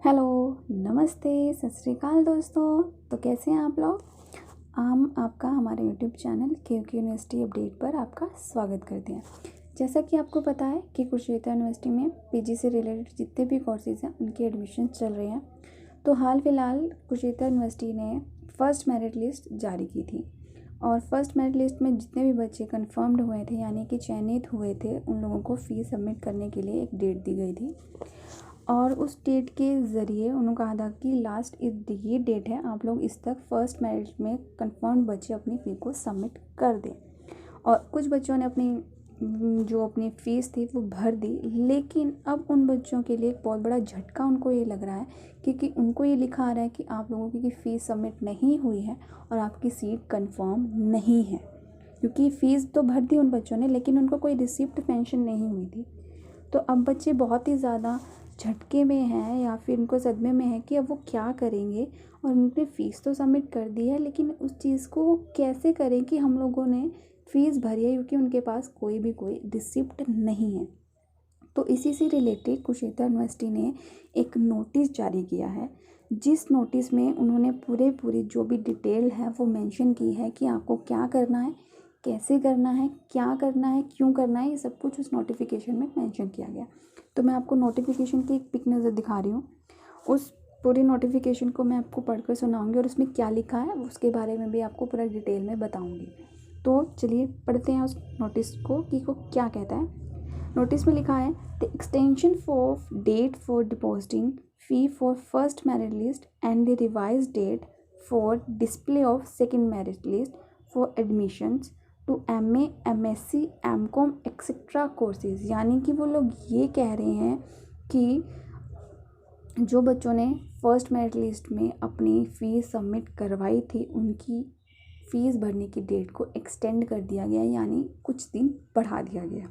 Hello, नमस्ते, सत श्री अकाल दोस्तों। तो कैसे हैं आप लोग। हम आपका हमारे यूट्यूब चैनल क्योंकि यूनिवर्सिटी अपडेट पर आपका स्वागत करते हैं। जैसा कि आपको पता है कि कुरुक्षेत्र यूनिवर्सिटी में पीजी से रिलेटेड जितने भी कोर्सेज़ हैं उनके एडमिशन चल रहे हैं। तो हाल फिलहाल कुरुक्षेत्र यूनिवर्सिटी ने फर्स्ट मेरिट लिस्ट जारी की थी और फर्स्ट मेरिट लिस्ट में जितने भी बच्चे कंफर्म्ड हुए थे यानी कि चयनित हुए थे उन लोगों को फ़ीस सबमिट करने के लिए एक डेट दी गई थी और उस डेट के ज़रिए उन्होंने कहा था कि लास्ट ये डेट है, आप लोग इस तक फर्स्ट मेरिट में कंफर्म बच्चे अपनी फ़ी को सबमिट कर दें। और कुछ बच्चों ने अपनी फ़ीस थी वो भर दी, लेकिन अब उन बच्चों के लिए एक बहुत बड़ा झटका उनको ये लग रहा है क्योंकि उनको ये लिखा आ रहा है कि आप लोगों की फ़ीस सबमिट नहीं हुई है और आपकी सीट कंफर्म नहीं है। क्योंकि फ़ीस तो भर दी उन बच्चों ने, लेकिन उनको कोई रिसिप्ट पेंशन नहीं हुई थी। तो अब बच्चे बहुत ही ज़्यादा झटके में हैं या फिर उनको सदमे में है कि अब वो क्या करेंगे। और उनने फ़ीस तो सबमिट कर दी है, लेकिन उस चीज़ को वो कैसे करें कि हम लोगों ने फ़ीस भरी है, क्योंकि उनके पास कोई रिसिप्ट नहीं है। तो इसी से रिलेटेड कुरुक्षेत्र यूनिवर्सिटी ने एक नोटिस जारी किया है, जिस नोटिस में उन्होंने पूरी जो भी डिटेल है वो मेंशन की है कि आपको क्या करना है, कैसे करना है, क्या करना है, क्यों करना है, ये सब कुछ उस नोटिफिकेशन में मेंशन किया गया। तो मैं आपको नोटिफिकेशन की एक पिक नज़र दिखा रही हूँ। उस पूरी नोटिफिकेशन को मैं आपको पढ़कर सुनाऊंगी और उसमें क्या लिखा है उसके बारे में भी आपको पूरा डिटेल में बताऊंगी। तो चलिए पढ़ते हैं उस नोटिस को कि वो क्या कहता है। नोटिस में लिखा है, the extension for date for depositing fee for first merit list and the revise date for display of second merit list for admissions to MA, MSc, MCOM etcetera courses. यानी कि वो लोग ये कह रहे हैं कि जो बच्चों ने फर्स्ट मेरिट लिस्ट में अपनी फ़ीस सबमिट करवाई थी उनकी फ़ीस भरने की डेट को एक्सटेंड कर दिया गया, यानी कुछ दिन बढ़ा दिया गया।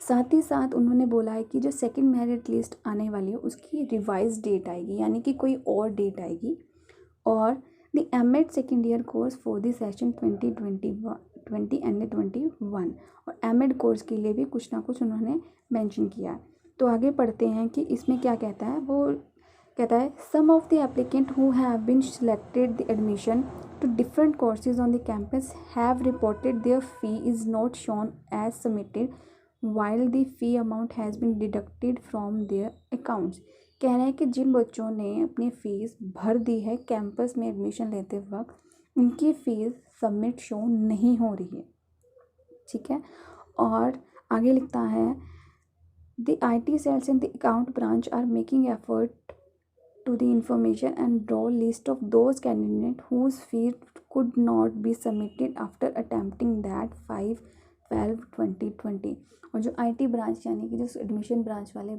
साथ ही साथ उन्होंने बोला है कि जो सेकंड मेरिट लिस्ट आने वाली है उसकी रिवाइज डेट आएगी, यानी कि कोई और डेट आएगी। और the MEd second year course for the session 2020 and 21 और एमएड कोर्स के लिए भी कुछ ना कुछ उन्होंने मेंशन किया है। तो आगे पढ़ते हैं कि इसमें क्या कहता है। वो कहता है, some of the applicant who have been selected the admission to different courses on the campus have reported their fee is not shown as submitted while the fee amount has been deducted from their accounts। कह रहे हैं कि जिन बच्चों ने अपनी fees भर दी है campus में एडमिशन लेते वक्त उनकी फ़ीस सबमिट शो नहीं हो रही है। ठीक है। और आगे लिखता है, the IT cells in the account branch are making effort to the information and draw list of those candidates whose fee could not be submitted after attempting that 5/12/2020। और जो IT ब्रांच यानी कि जो एडमिशन ब्रांच वाले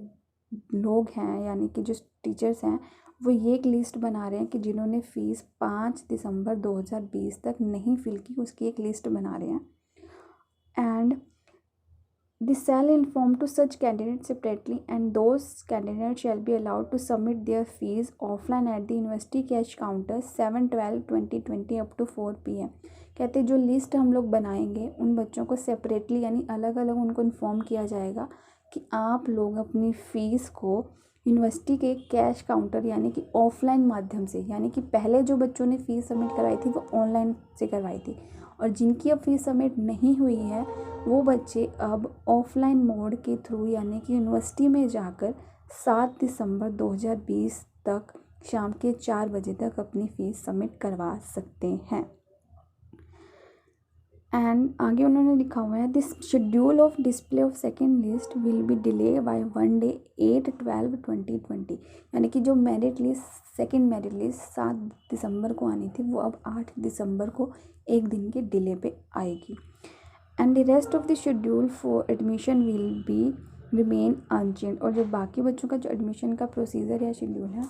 लोग हैं यानी कि जो टीचर्स हैं वो ये एक लिस्ट बना रहे हैं कि जिन्होंने फ़ीस 5 दिसंबर 2020 तक नहीं फिल की उसकी एक लिस्ट बना रहे हैं। And the shall inform to such candidates separately and those candidates shall be allowed to submit their fees offline at the university cash counter 7/12/2020 up to 4 PM। कहते जो लिस्ट हम लोग बनाएंगे उन बच्चों को सेपरेटली यानी अलग अलग उनको इन्फॉर्म किया जाएगा कि आप लोग अपनी फ़ीस को यूनिवर्सिटी के कैश काउंटर यानी कि ऑफलाइन माध्यम से, यानी कि पहले जो बच्चों ने फ़ीस सबमिट करवाई थी वो ऑनलाइन से करवाई थी और जिनकी अब फ़ीस सबमिट नहीं हुई है वो बच्चे अब ऑफलाइन मोड के थ्रू यानी कि यूनिवर्सिटी में जाकर 7 दिसंबर 2020 तक शाम के 4 बजे तक अपनी फ़ीस सबमिट करवा सकते हैं। एंड आगे उन्होंने लिखा हुआ है, this schedule of display of second list will be delay by 1 day 8/12/2020। यानी कि जो merit list second merit list 7 दिसंबर को आनी थी वो अब 8 दिसंबर को एक दिन के डिले पे आएगी। And the rest of the schedule for admission will be remain unchange. और जो बाकी बच्चों का जो एडमिशन का प्रोसीजर या शेड्यूल है,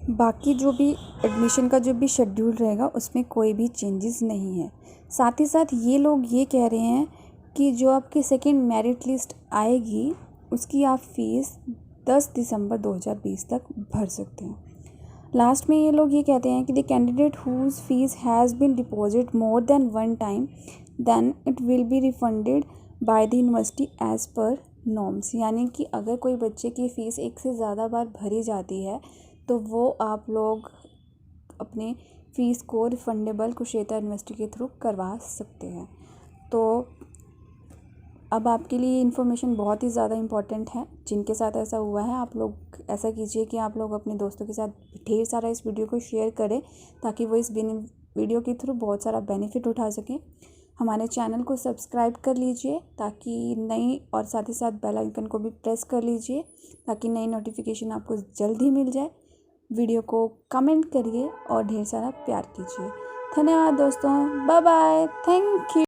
बाकी जो भी एडमिशन का जो भी शेड्यूल रहेगा उसमें कोई भी चेंजेस नहीं है। साथ ही साथ ये लोग ये कह रहे हैं कि जो आपकी सेकेंड मेरिट लिस्ट आएगी उसकी आप फ़ीस 10 दिसंबर 2020 तक भर सकते हैं। लास्ट में ये लोग ये कहते हैं कि the candidate whose fees has been deposit more than 1 time then it will be refunded by the university as per norms, यानी कि अगर कोई बच्चे की फ़ीस एक से ज़्यादा बार भरी जाती है तो वो आप लोग अपने फ़ीस को रिफंडेबल कुशेता यूनिवर्सिटी के थ्रू करवा सकते हैं। तो अब आपके लिए इन्फॉर्मेशन बहुत ही ज़्यादा इम्पॉर्टेंट है। जिनके साथ ऐसा हुआ है आप लोग ऐसा कीजिए कि आप लोग अपने दोस्तों के साथ ढेर सारा इस वीडियो को शेयर करें ताकि वो इस वीडियो के थ्रू बहुत सारा बेनिफिट उठा सकें। हमारे चैनल को सब्सक्राइब कर लीजिए ताकि नई, और साथ ही साथ बेल आइकन को भी प्रेस कर लीजिए ताकि नई नोटिफिकेशन आपको जल्द ही मिल जाए। वीडियो को कमेंट करिए और ढेर सारा प्यार कीजिए। धन्यवाद दोस्तों, बाय बाय, थैंक यू।